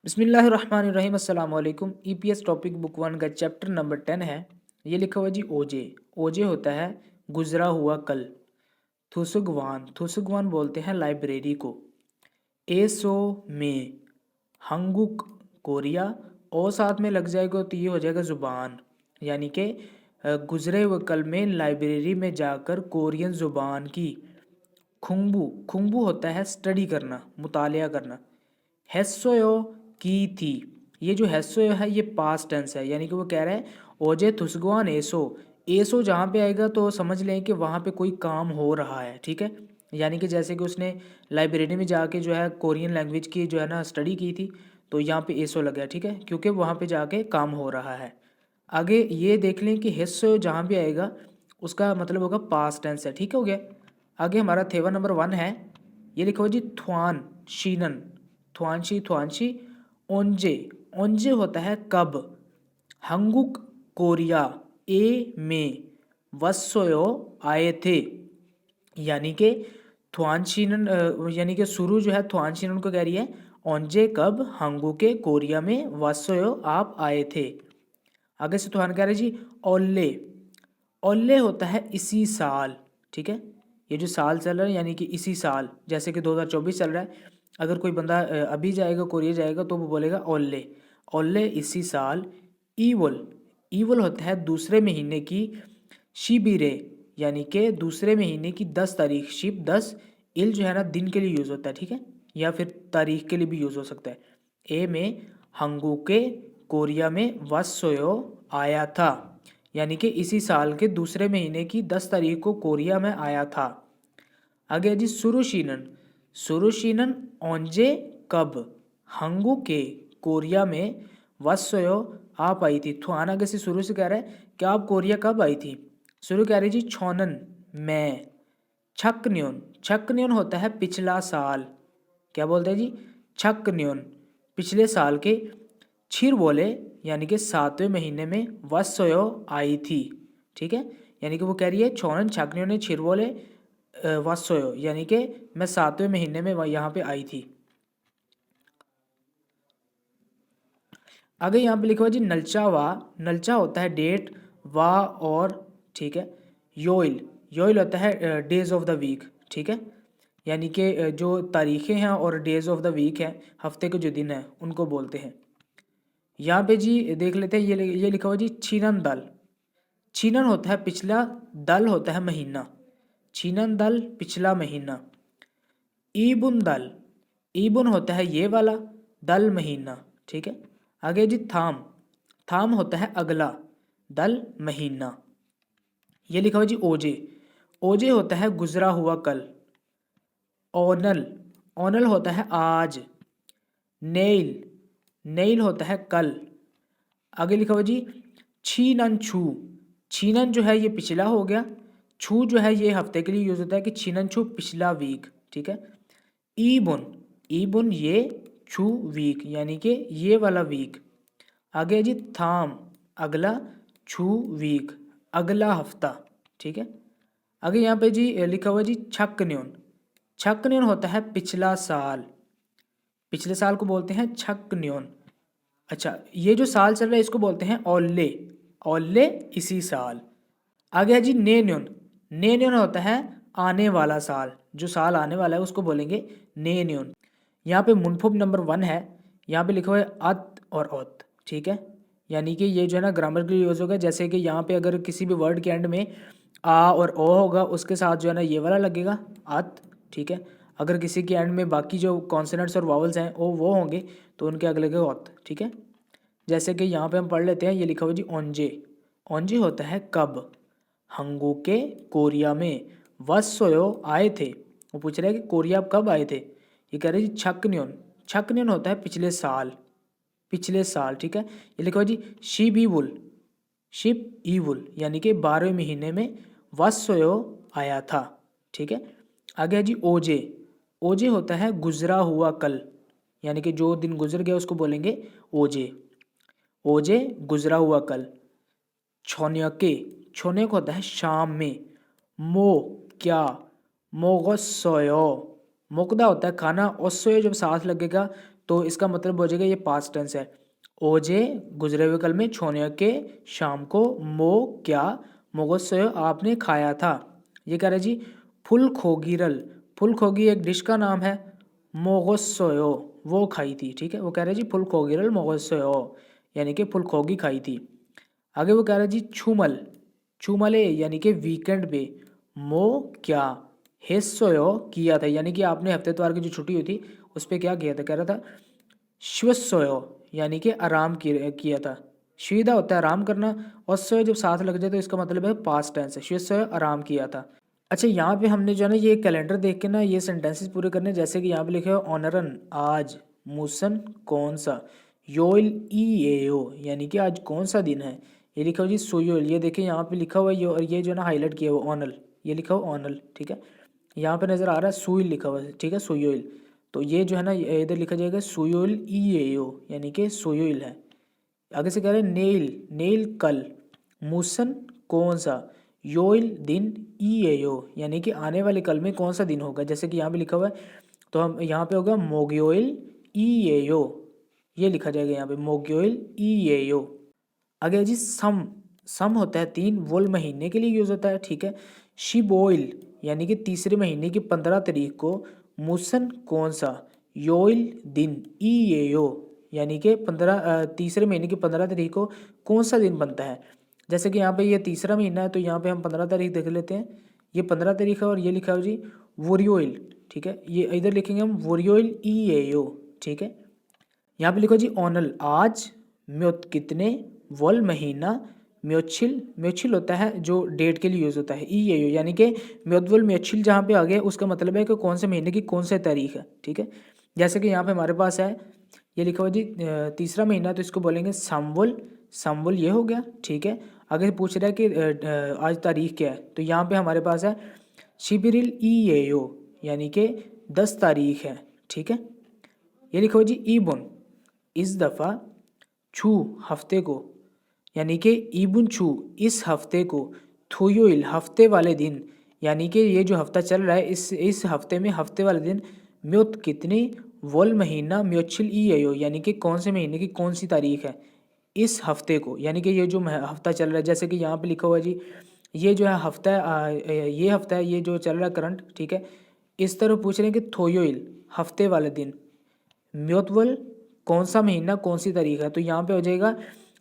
बिस्मिल्लाहिर्रहमानिर्रहीम अस्सलाम वालेकुम। ईपीएस टॉपिक बुक वन का चैप्टर नंबर 10 है। ये लिखा हुआ जी ओजे। ओजे होता है गुजरा हुआ कल। थुसुगवान थुसुगवान बोलते हैं लाइब्रेरी को। एसो में हंगुक कोरिया। और साथ में लग जाएगा तो ये हो जाएगा ज़ुबान, यानी कि गुजरे हुए कल में लाइब्रेरी में जाकर कोरियन ज़ुबान की। खुंबू खुंबू होता है स्टडी करना, मुतालिया करना। हेस्सोयो की थी। ये जो हेस्सोयो है ये पास्ट टेंस है, यानी कि वो कह रहा है ओजे थुसगवान एसो। एसो जहाँ पे आएगा तो समझ लें कि वहाँ पे कोई काम हो रहा है, ठीक है। यानी कि जैसे कि उसने लाइब्रेरी में जाके जो है कोरियन लैंग्वेज की जो है ना स्टडी की थी, तो यहाँ पे एसो लगा है, ठीक है, क्योंकि वहाँ पे जाके काम हो रहा है। आगे ये देख लें कि हेस्सोयो जहाँ भी आएगा उसका मतलब होगा पास्ट टेंस है, ठीक हो गया। आगे हमारा थेवा नंबर 1 है। ये लिखा हुआ जी थ्वान शीनन। थ्वानशी थ्वानशी। ओंजे ओंजे होता है कब। हंगुक कोरिया ए में वत्सोयो आए थे। यानी कि थ्वानशीनन यानी कि शुरू जो है थ्वानशीनन को कह रही है ओंजे कब हंगू के कोरिया में वत्सोयो आप आए थे। आगे से थ्वान कह रहे जी ओल्ले। ओल्ले होता है इसी साल, ठीक है। ये जो साल चल रहा है यानी कि इसी साल, जैसे कि 2024 चल रहा है। अगर कोई बंदा अभी जाएगा कोरिया जाएगा तो वो बोलेगा ओल्ले। ओल्ले इसी साल। ईवल ईवल होता है दूसरे महीने की। शिबिरे यानी कि दूसरे महीने की 10 तारीख। शिप 10। इल जो है ना दिन के लिए यूज़ होता है, ठीक है, या फिर तारीख के लिए भी यूज़ हो सकता है। ए में हंगूके कोरिया में वत्सोयो आया था, यानी कि इसी साल के दूसरे महीने की 10 तारीख को कोरिया में आया था। आगे जी सुरुशीनन। सुरुशीनन ओंजे कब हंगू के कोरिया में वत्सयो आप आई थी। थुआन आगे से शुरू से कह रहा है कि आप कोरिया कब आई थी। शुरू कह रही जी छोनन मैं। छकन्योन छकन्योन होता है पिछला साल। क्या बोलते हैं जी छकन्योन पिछले साल के। छिर बोले यानी कि 7वें महीने में वत्सयो आई थी, ठीक है। यानी कि वो कह रही है छोनन छकन्यों ने छिर बोले वत्सयो, यानी कि मैं 7वें महीने में यहाँ पे आई थी। आगे यहाँ पे लिखा हुआ जी नलचा वा। नलचा होता है डेट, वा और, ठीक है। योइल योइल होता है डेज ऑफ द वीक, ठीक है। यानी कि जो तारीखें हैं और डेज ऑफ द वीक हैं, हफ्ते के जो दिन हैं उनको बोलते हैं। यहाँ पे जी देख लेते हैं ये लिखा हुआ जी छीनन दल। छीनन होता है पिछला, दल होता है महीना। छीनन दल पिछला महीना। ईबुन दल ईबुन होता है ये वाला, दल महीना, ठीक है। आगे जी थाम। थाम होता है अगला, दल महीना। ये लिखा हुआ जी ओजे। ओजे होता है गुजरा हुआ कल। ओनल ओनल होता है आज। नेल नेल होता है कल। आगे लिखा हुआ जी छीनन छू। छीनन जो है ये पिछला हो गया। छू जो है ये हफ्ते के लिए यूज होता है कि छीनन छू पिछला वीक, ठीक है। ईबुन ईबुन ये छू वीक, यानी कि ये वाला वीक। आगे जी थाम अगला, छू वीक अगला हफ्ता, ठीक है। आगे यहाँ पे जी लिखा हुआ जी छक्न्योन। छक्न्योन होता है पिछला साल। पिछले साल को बोलते हैं छक्न्योन। अच्छा, ये जो साल चल रहा है इसको बोलते हैं ओल्ले। ओल्ले इसी साल। आगे है जी नेन्योन। नेन्योन होता है आने वाला साल, जो साल आने वाला है उसको बोलेंगे नेन्योन। यहाँ पे मुनफुब नंबर 1 है। यहाँ पे लिखा हुआ है अत और औत, ठीक है। यानी कि ये जो है ना ग्रामर के लिए यूज़ होगा। जैसे कि यहाँ पे अगर किसी भी वर्ड के एंड में आ और ओ होगा उसके साथ जो है ना ये वाला लगेगा अत, ठीक है। अगर किसी के एंड में बाकी जो कॉन्सोनेंट्स और वावल्स हैं वो होंगे तो उनके आगे लगेगा औत, ठीक है। जैसे कि यहाँ पे हम पढ़ लेते हैं, ये लिखा हुआ जी ओंजे। ओंजे होता है कब हंगू के कोरिया में वत्सयो आए थे। वो पूछ रहे हैं कि कोरिया आप कब आए थे। ये कह रहे जी छकन्योन। छकन्योन होता है पिछले साल, पिछले साल, ठीक है। ये लिखा हुआ जी शिप ईवुल। शिप ईवुल यानी कि 12वें महीने में वत्सयो आया था, ठीक है। आगे है जी ओजे। ओजे होता है गुजरा हुआ कल, यानी कि जो दिन गुजर गया उसको बोलेंगे ओजे। ओजे गुजरा हुआ कल। छोन्यके छोन्यक होता है शाम में। मो क्या मोगोसोयो। मोकदा होता है खाना। ओसोयो जब साथ लगेगा तो इसका मतलब हो जाएगा ये पास्ट टेंस है। ओजे गुजरे हुए कल में, छोन्यके शाम को, मो क्या, मोगोत्सव आपने खाया था। ये कह रहे जी फुल खोगीरल, फुल खोगी एक डिश का नाम है, मोगोत्सव वो खाई थी। ठीक है, वो कह रहे जी फुल खोगीरल मोगोत्सव यानी कि फुल खोगी खाई थी। आगे वो कह रहा है जी छूमल, छूमले यानी कि वीकेंड पे, मो क्या हेस्सोयो किया था, यानी कि आपने हफ्ते इतवार की जो छुट्टी हुई थी उस पर क्या किया था, कह रहा था श्वसोयो यानी कि आराम किया था। श्विदा होता है आराम करना, और सोयो जब साथ लग जाए तो इसका मतलब है पास्ट टेंस है, श्वसोयो आराम किया था। अच्छा, यहाँ पे हमने जो है ना ये कैलेंडर देख के ना ये सेंटेंसेस पूरे करने, जैसे कि यहाँ पे लिखे हो ऑनरन आज, मूसन कौन सा, योल ई एओ यानी कि आज कौन सा दिन है। ये लिखा हो जी सोयोल, ये देखिए यहाँ पे लिखा हुआ है ये जो है ना हाईलाइट किया हुआ ऑनल, ये लिखा हो ऑनल। ठीक है, यहाँ पे नज़र आ रहा है सुइल लिखा हुआ है। ठीक है, सोयोल, तो ये जो है ना इधर लिखा जाएगा सोयोल ई एओ यानी कि सोयोल है। आगे से कह रहे हैं नेल, नेल कल, मूसन कौन सा, योइल दिन, ई एओ यानी कि आने वाले कल में कौन सा दिन होगा, जैसे कि यहाँ पे लिखा हुआ है तो हम यहाँ पे होगा मोग्योइल ई एओ, ये लिखा जाएगा यहाँ पे मोग्योइल ई एओ। आगे जी सम, सम होता है 3, वोल महीने के लिए यूज़ होता है। ठीक है, शिबोइल यानी कि तीसरे महीने की 15 तारीख को, मूसन कौन सा, योइल दिन, ई एओ यानी कि 15 तीसरे महीने की 15 तारीख को कौन सा दिन बनता है। जैसे कि यहाँ पे ये तीसरा महीना है तो यहाँ पे हम 15 तारीख देख लेते हैं, ये 15 तारीख है और ये लिखा हो जी वोरियोइल। ठीक है, ये इधर लिखेंगे हम वोरियोइल ई एओ। ठीक है, यहाँ पे लिखो जी ओनल आज, म्योत कितने, वल महीना, म्योचिल, म्योचिल होता है जो डेट के लिए यूज़ होता है, ई एओ यानी कि म्योतवल म्योचिल जहाँ पे आ गया उसका मतलब है कि कौन से महीने की कौन सी तारीख है। ठीक है, जैसे कि यहाँ पे हमारे पास है ये लिखा हुआ जी तीसरा महीना, तो इसको बोलेंगे समवल, समवल ये हो गया। ठीक है, आगे पूछ रहा है कि आज तारीख क्या है, तो यहाँ पे हमारे पास है शिबिरिल ई एओ यानी कि 10 तारीख है। ठीक है, ये लिखो जी ईबुन, इस दफ़ा, छू हफ्ते को यानी कि ईबुन छू इस हफ्ते को, थुयुइल हफ्ते वाले दिन यानी कि ये जो हफ्ता चल रहा है इस हफ्ते में हफ्ते वाले दिन, म्योत कितनी, वल महीना, म्योचिल ई एयो यानी कि कौन से महीने की कौन सी तारीख है इस हफ्ते को, यानी कि ये जो हफ्ता चल रहा है, जैसे कि यहाँ पे लिखा हुआ है जी ये जो है हफ्ता है, ये हफ्ता है ये जो चल रहा है करंट। ठीक है, इस तरह पूछ रहे हैं कि थोयोइल हफ्ते वाले दिन, म्योतवल कौन सा महीना कौन सी तारीख है, तो यहाँ पे हो जाएगा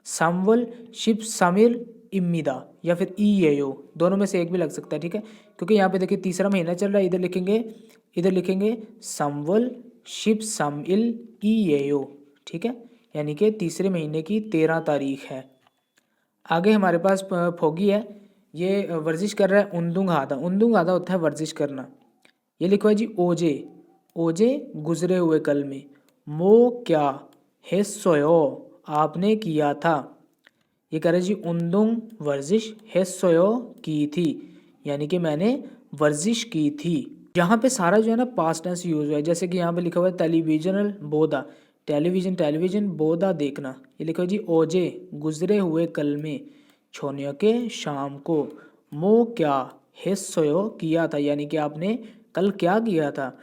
समवल, शिप समिर, इम्मीदा या फिर ई एओ, दोनों में से एक भी लग सकता है। ठीक है, क्योंकि यहाँ पे देखिए तीसरा महीना चल रहा है, इधर लिखेंगे समवल, शिप समिल, ई एओ। ठीक है, यानी कि तीसरे महीने की 13 तारीख है। आगे हमारे पास फोगी है, ये वर्जिश कर रहा है, उंदुंग आधा, उंदुंग आधा होता है वर्जिश करना। ये लिखो है जी ओजे, ओजे गुजरे हुए कल में, मो क्या, हेस्सोयो आपने किया था। ये कह रहे जी उंदुंग वर्जिश, हेस्सोयो की थी यानी कि मैंने वर्जिश की थी। यहाँ पे सारा जो है ना पास्ट टेंस यूज हुआ है, जैसे कि यहाँ पे लिखा हुआ है टेलीविजनल बोदा, टेलीविजन टेलीविजन, बोदा देखना। ये लिखा हुआ जी ओजे गुजरे हुए कल में, छोनियों के शाम को, मो क्या हेस्सोयो किया था यानी कि आपने कल क्या किया था।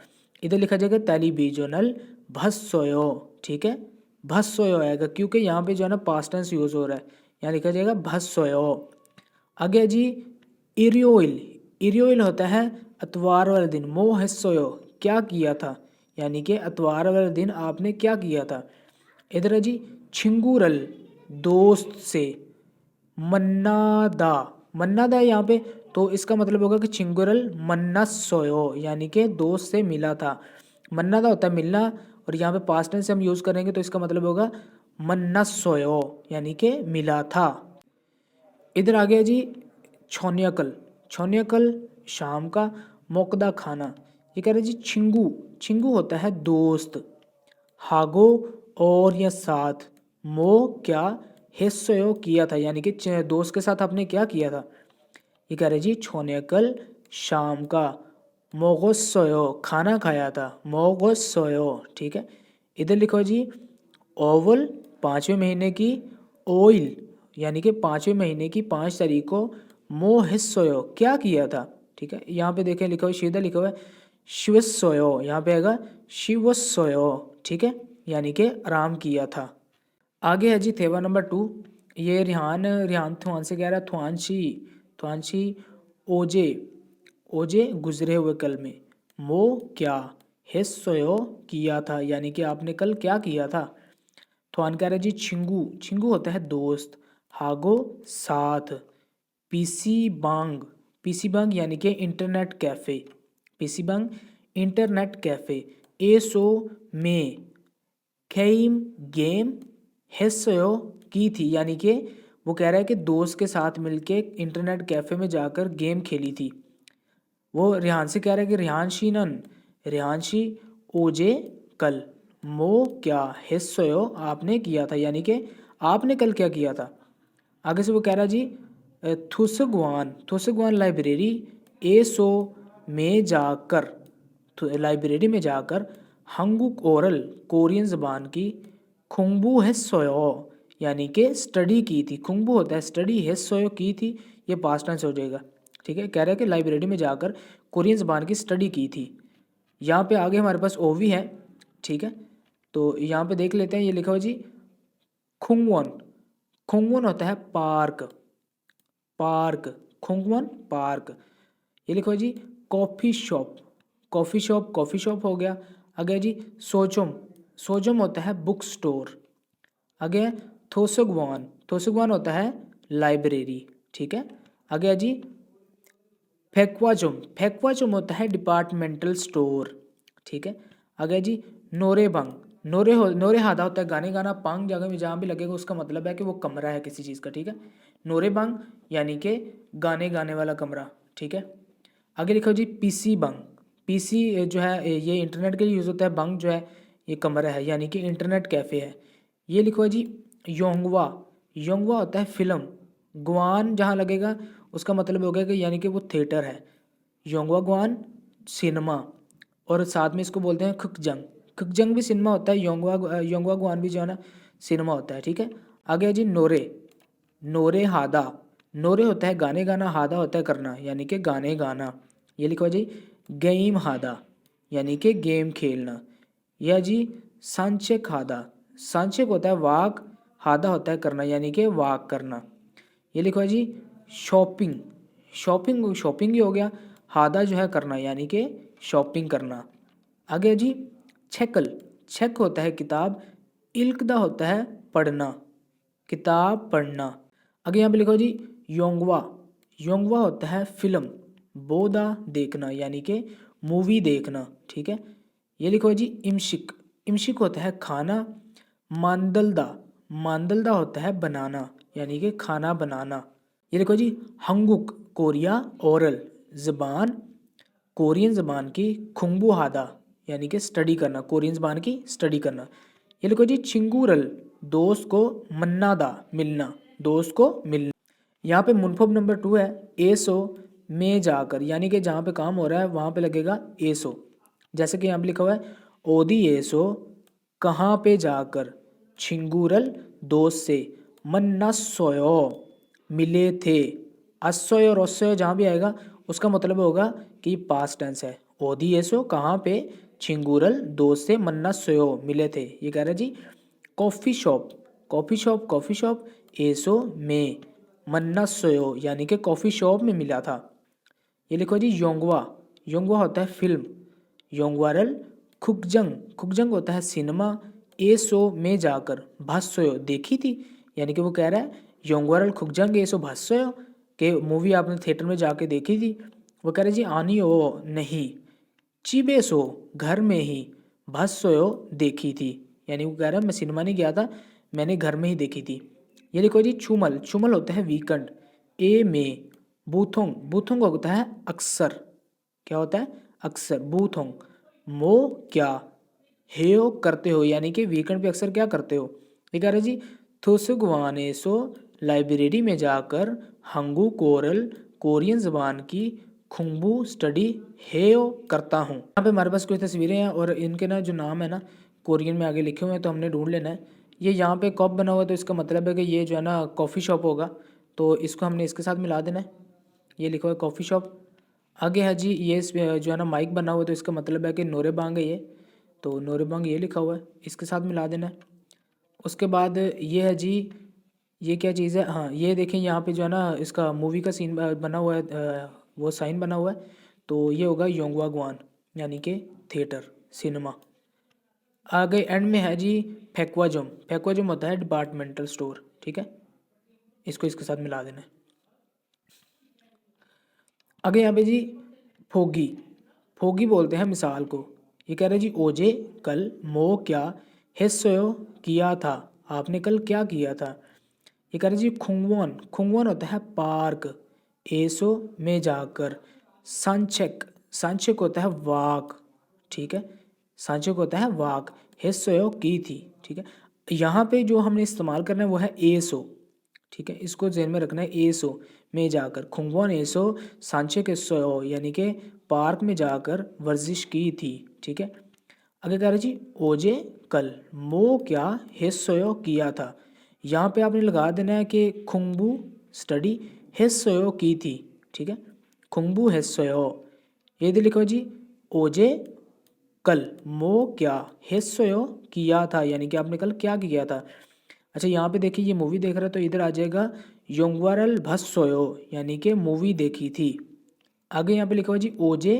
इधर लिखा जाएगा टेलीविजनल भस्सोयो। ठीक है, भस्सोयो आएगा क्योंकि यहाँ पे जो है ना पास्ट टेंस यूज हो रहा है, यहाँ लिखा जाएगा भस्सोयो। आगे जी इरियोइल, इरियोइल होता है अतवार वाले दिन, मो हेस्सोयो क्या किया था यानी कि अतवार वाले दिन आपने क्या किया था। इधर है जी छिंगूरल दोस्त से, मन्नादा, मन्नादा यहाँ पे, तो इसका मतलब होगा कि छिंगुरल मन्ना सोयो यानी कि दोस्त से मिला था। मन्नादा होता है मिलना, और यहाँ पे पास्ट टेंस से हम यूज़ करेंगे तो इसका मतलब होगा मन्ना सोयो यानी कि मिला था। इधर आ गया जी छोन्याकल, छोन्याकल शाम का, मोकदा खाना। ये कह रहे जी छिंगू, छिंगू होता है दोस्त, हागो और या साथ, मो क्या हेस्सोयो किया था यानी कि दोस्त के साथ आपने क्या किया था। ये कह रहे जी छोन्याकल शाम का, मोगोत्सोयो खाना खाया था, मोगोत्सोयो। ठीक है, इधर लिखो जी ओवल 5वें महीने की, ओइल यानी कि 5वें महीने की 5 तारीख को, मोहिस्सोयो क्या किया था। ठीक है, यहाँ पे देखें लिखा हुआ सीधा लिखा हुआ है शिवस्सोयो, यहाँ पे आएगा शिवस्सोयो। ठीक है, यानी कि आराम किया था। आगे है जी थेवा नंबर 2। ये रिहान थुआन से कह रहा है थुआनशी ओजे ओजे गुजरे हुए कल में। मो क्या हिस्सोयो किया था, यानी कि आपने कल क्या किया था। थुआन कह रहा है जी छिंगू छिंगू होता है दोस्त। हागो साथ। पीसी बांग पीसी बांग यानी कि इंटरनेट कैफ़े। पीसी बांग इंटरनेट कैफ़े। एसो में खेम गेम हिस्सों की थी, यानी कि वो कह रहा है कि दोस्त के साथ मिलके इंटरनेट कैफ़े में जाकर गेम खेली थी। वो रेहान से कह रहा है कि रेहानशी ओजे कल। मो क्या हिस्सों आपने किया था, यानी कि आपने कल क्या किया था। आगे से वो कह रहा जी थुसगवान लाइब्रेरी ए सो में जाकर लाइब्रेरी में जाकर हंगुक ओरल कोरियन ज़बान की खुंगबू हिस्सोयो यानी कि स्टडी की थी। खुंगबू होता है स्टडी, हिस्सोयो की थी, ये पास्ट टेंस हो जाएगा। ठीक है, कह रहा है कि लाइब्रेरी में जाकर कोरियन ज़बान की स्टडी की थी। यहाँ पे आगे हमारे पास ओवी है। ठीक है, तो यहाँ पे देख लेते हैं। ये लिखा हुआ जी खुंगवन। खुंगवन होता है पार्क, पार्क खुंगवन पार्क। ये लिखो जी कॉफ़ी शॉप, कॉफ़ी शॉप हो गया। आगे जी सोजम, सोजम होता है बुक स्टोर। आगे थोसगवान, थोसगवान होता है लाइब्रेरी। ठीक है, आगे जी फेक्वाजुम, फेक्वाजुम होता है डिपार्टमेंटल स्टोर। ठीक है, आगे जी नोरेबंग, नोरे हादा होता है गाने गाना। पांग जगह में जहाँ भी लगेगा उसका मतलब है कि वो कमरा है किसी चीज़ का। ठीक है, नोरेबंग यानी कि गाने गाने वाला कमरा। ठीक है, आगे लिखो जी पीसी बंग। पीसी जो है ये इंटरनेट के लिए यूज़ होता है। बंग जो है ये कमरा है, यानी कि इंटरनेट कैफ़े है। ये लिखो जी योंगवा, योंगवा होता है फिल्म। गुआन जहाँ लगेगा उसका मतलब हो गया कि यानी कि वो थिएटर है। योंगवा गुआन सिनेमा, और साथ में इसको बोलते हैं खुकजंग। खुकजंग भी सिनेमा होता है, योंगवा गुआन भी जो है ना सिनेमा होता है। ठीक है, आगे है जी नोरे, नोरे हादा। नोरे होता है गाने गाना, हादा होता है करना, यानी कि गाने गाना। ये लिखो जी गेम हादा, यानी कि गेम खेलना। यह जी सांचेक हादा, सांचेक होता है वाक, हादा होता है करना, यानी कि वाक करना। ये लिखो जी शॉपिंग, शॉपिंग शॉपिंग ही हो गया। हादा जो है करना, यानी कि शॉपिंग करना। आगे जी छेकल, छेक होता है किताब। इल्कदा होता है पढ़ना, किताब पढ़ना। आगे यहाँ पे लिखो जी योंगवा, योंगवा होता है फिल्म। बोदा देखना, यानी कि मूवी देखना। ठीक है, ये लिखो जी इमशिक, इमशिक होता है खाना। मांदलदा, मांदलदा होता है बनाना, यानी कि खाना बनाना। ये लिखो जी हंगुक कोरिया ओरल ज़बान, कोरियन ज़बान की खुंगबू हादा, यानी कि स्टडी करना, कोरियन ज़बान की स्टडी करना। ये लिखो जी चिंगूरल दोस्त को मन्नादा मिलना, दोस्त को मिलना। यहाँ पे मुनफब नंबर 2 है एसो में जाकर, यानी कि जहाँ पे काम हो रहा है वहाँ पे लगेगा एसो। जैसे कि यहाँ पे लिखा हुआ है ओदी एसो कहाँ पे जाकर, छिंगूरल दोस्त से, मन्ना सोयो मिले थे। अस्सोय और ओस्सोय जहाँ भी आएगा उसका मतलब होगा कि पास्ट टेंस है। ओदी एसो कहाँ पे, छिंगूरल दोस्त से, मन्ना सोयो मिले थे। ये कह रहा है जी coffee shop, coffee shop, coffee shop एसो में, मन्ना सोयो यानी कि कॉफ़ी शॉप में मिला था। ये लिखो जी योंगवा, योंगवा होता है फिल्म। योंगवारल खुकजंग, खुकजंग होता है सिनेमा। ए सो में जाकर भास्सोयो देखी थी, यानी कि वो कह रहा है योंगवारल खुकजंग ए सो भास्सोयो कि मूवी आपने थिएटर में जाके देखी थी। वो कह रहे जी आनी ओ नहीं, चिबे सो घर में ही, भास्सोयो देखी थी, यानी वो कह रहा है मैं सिनेमा नहीं गया था, मैंने घर में ही देखी थी। ये लिखो जी छुमल, छुमल होता है वीकेंड। ए में बूथोंग, बूथोंग होता है अक्सर, क्या होता है अक्सर, बूथोंग। मो क्या हेयो करते हो, यानी कि वीकेंड पे अक्सर क्या करते हो। ये कह रहे जी थुसगवाने सो लाइब्रेरी में जाकर हंगू कोरल कोरियन ज़बान की खुंबू स्टडी हेयो करता हूँ। यहाँ पे हमारे पास कुछ तस्वीरें हैं और इनके ना जो नाम है ना कोरियन में आगे लिखे हुए हैं, तो हमने ढूंढ लेना है। ये यहाँ पे कप बना हुआ है तो इसका मतलब है कि ये जो है ना कॉफ़ी शॉप होगा, तो इसको हमने इसके साथ मिला देना है। ये लिखा हुआ है कॉफ़ी शॉप। आगे है जी ये जो है ना माइक बना हुआ है तो इसका मतलब है कि नोरेबांग है ये। तो नोरेबंग ये लिखा हुआ है, इसके साथ मिला देना है। उसके बाद ये है जी, ये क्या चीज़ है, हाँ ये देखें यहाँ पे जो है ना इसका मूवी का सीन बना हुआ है, वो साइन बना हुआ है, तो ये होगा योंगवागवान यानी कि थिएटर सिनेमा। आगे एंड में है जी फेक्वाजम। फेक्वाजम होता है डिपार्टमेंटल स्टोर, ठीक है, इसको इसके साथ मिला देना है। आगे यहाँ पे जी फोगी, फोगी बोलते हैं मिसाल को। ये कह रहे हैं जी ओजे कल मो क्या हिस्सो किया था, आपने कल क्या किया था। ये कह रहे जी खुंगवन, खुंगवन होता है पार्क, एसो में जाकर। सांचेक, सांचेक होता है वाक, ठीक है, सांचेक होता है वाक, हिस्सो की थी, ठीक है। यहाँ पे जो हमने इस्तेमाल करना है वो है एसो, ठीक है, इसको ध्यान में रखना है, एसो में जाकर, खुंगवन एसो सांचे के सो यानी कि पार्क में जाकर वर्जिश की थी, ठीक है। आगे कह रहे जी ओजे कल मो क्या हिस्सो किया था। यहाँ पे आपने लगा देना है कि खुंगबू स्टडी हिस्सो की थी, ठीक है, खुंगबू हिस्सो। ये दे लिखो जी ओजे कल मो क्या हिस्सो किया था, यानी कि आपने कल क्या किया था। अच्छा यहाँ पे देखिए, ये मूवी देख रहा है तो इधर आ जाएगा योंगवारल भस्सोयो, यानी कि मूवी देखी थी। आगे यहाँ पे लिखा हुआ जी ओजे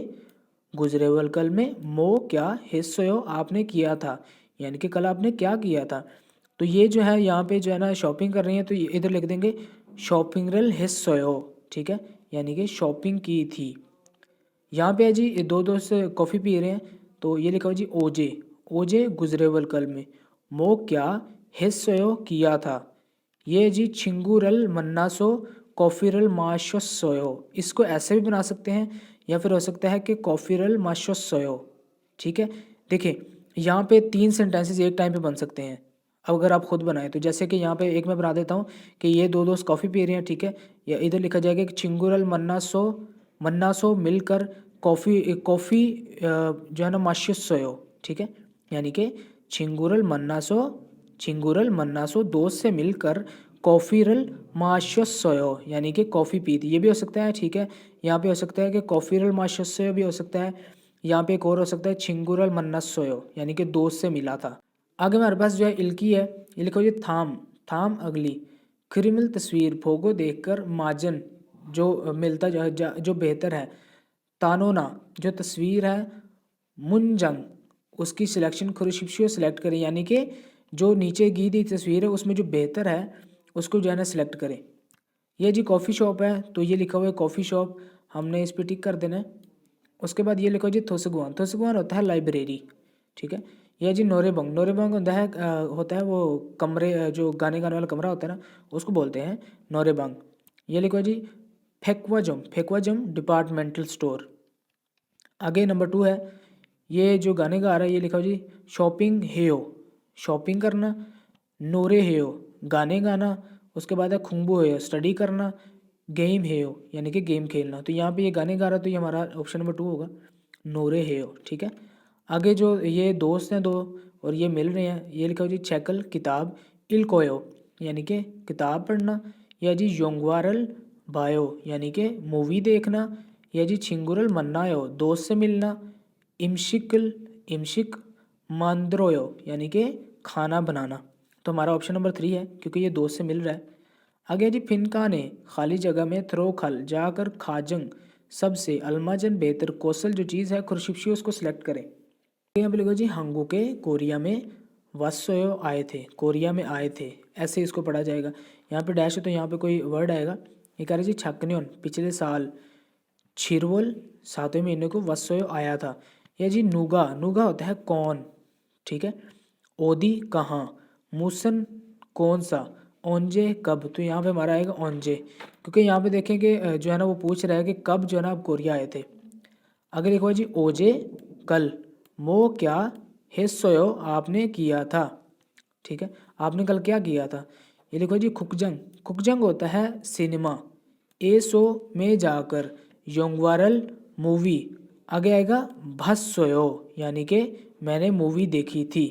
गुजरे हुए कल में मो क्या हिस्सोयो आपने किया था, यानी कि कल आपने क्या किया था। तो ये जो है यहाँ पे जो है ना शॉपिंग कर रही है, तो ये इधर लिख देंगे शॉपिंगरल हिस्सोयो, ठीक है, यानी कि शॉपिंग की थी। यहाँ पे है जी ये दो दोस्त कॉफ़ी पी रहे हैं, तो ये लिखा हुआ जी ओजे, ओजे गुजरेवल कल में मो क्या हिस्सो किया था। ये जी छिंगूरल मन्नासो कॉफ़ीरल माशोसोयो, इसको ऐसे भी बना सकते हैं या फिर हो सकता है कि कॉफ़ीरल माशोसोयो, ठीक है। देखिए यहाँ पे 3 सेंटेंसेस एक टाइम पे बन सकते हैं अगर आप खुद बनाएं तो। जैसे कि यहाँ पे एक मैं बना देता हूँ कि ये दो दोस्त कॉफ़ी पी रहे हैं, ठीक है, या इधर लिखा जाएगा कि छिंगूरल मन्नासो, मन्नासो मिलकर कॉफ़ी कॉफ़ी जो है ना माशोसोयो, ठीक है, यानी कि छिंगूरल मन्नासो, छिंगूरल मन्नासो दोस्त से मिलकर कॉफ़ीरल माशोसोयो यानी कि कॉफ़ी पी थी, ये भी हो सकता है, ठीक है। यहाँ पे हो सकता है कि कॉफ़ीरल माशोसोयो भी हो सकता है। यहाँ पे एक और हो सकता है छिंगूरल मन्नासोयो यानी कि दोस्त से मिला था। आगे हमारे पास जो है इल्की है, ये लिखो जी थाम, थाम अगली क्रिमिनल तस्वीर फोगो देखकर माजन जो मिलता जो बेहतर है। तानोना जो तस्वीर है, मुनजंग उसकी सिलेक्शन खुरशिप्शियो सेलेक्ट करें, यानी कि जो नीचे दी गई तस्वीर है उसमें जो बेहतर है उसको जो है ना सिलेक्ट करें। ये जी कॉफ़ी शॉप है, तो ये लिखा हुआ है कॉफ़ी शॉप, हमने इस पर टिक कर देना है। उसके बाद ये लिखो जी थोसगवान, थोसगवान होता है लाइब्रेरी, ठीक है। यह जी नोरेबंग, नोरेबंग होता है वो कमरे जो गाने गाने वाला कमरा होता है ना, उसको बोलते हैं नोरेबंग। ये लिखो जी फेक्वाजम, फेक्वाजम डिपार्टमेंटल स्टोर। आगे नंबर 2 है, ये जो गाने गा रहा है ये लिखा हो जी शॉपिंग हेयो, शॉपिंग करना, नोरे हेयो गाने गाना, उसके बाद है खुंबू हेयो स्टडी करना, गेम हेयो यानी कि गेम खेलना। तो यहाँ पे ये गाने गा रहा है तो ये हमारा ऑप्शन नंबर 2 होगा नोरे हेयो, ठीक है। आगे जो ये दोस्त हैं दो और ये मिल रहे हैं, ये लिखा हो जी चेकल किताब, इलकोयो यानी कि किताब पढ़ना, या जी योंगवारल बायो यानी कि मूवी देखना, या जी छिंगुरल मन्नायो दोस्त से मिलना, इमशिकल इमशिक मांद्रोयो यानी कि खाना बनाना। तो हमारा ऑप्शन नंबर 3 है क्योंकि ये दोस्त से मिल रहा है। आगे जी फिनका ने खाली जगह में थ्रो खल जाकर खाजंग सबसे अलमाजन बेहतर कौशल जो चीज़ है खुरशिप्शी उसको सिलेक्ट करें। यहाँ पे लिखो जी हंगू के कोरिया में वात्सयो आए थे, कोरिया में आए थे, ऐसे इसको पढ़ा जाएगा। यहाँ पे डैश है तो यहाँ पे कोई वर्ड आएगा। ये कह रहे जी छक्न्योन पिछले साल छिरवल 7वें महीने को वात्सयो आया था। या जी नूगा, नूगा होता है कौन, ठीक है। ओदी कहाँ, मूसन कौन सा, ओंजे कब, तो यहाँ पे हमारा आएगा ओंजे, क्योंकि यहाँ पे देखें कि जो है ना वो पूछ रहा है कि कब जो है ना आप कोरिया आए थे। आगे देखो जी ओजे कल मो क्या हिस्सोयो आपने किया था, ठीक है, आपने कल क्या किया था। ये लिखो जी खुकजंग, खुकजंग होता है सिनेमा, ए शो में जाकर, योंगवारल मूवी, आगे आएगा भस्सोयो यानी कि मैंने मूवी देखी थी।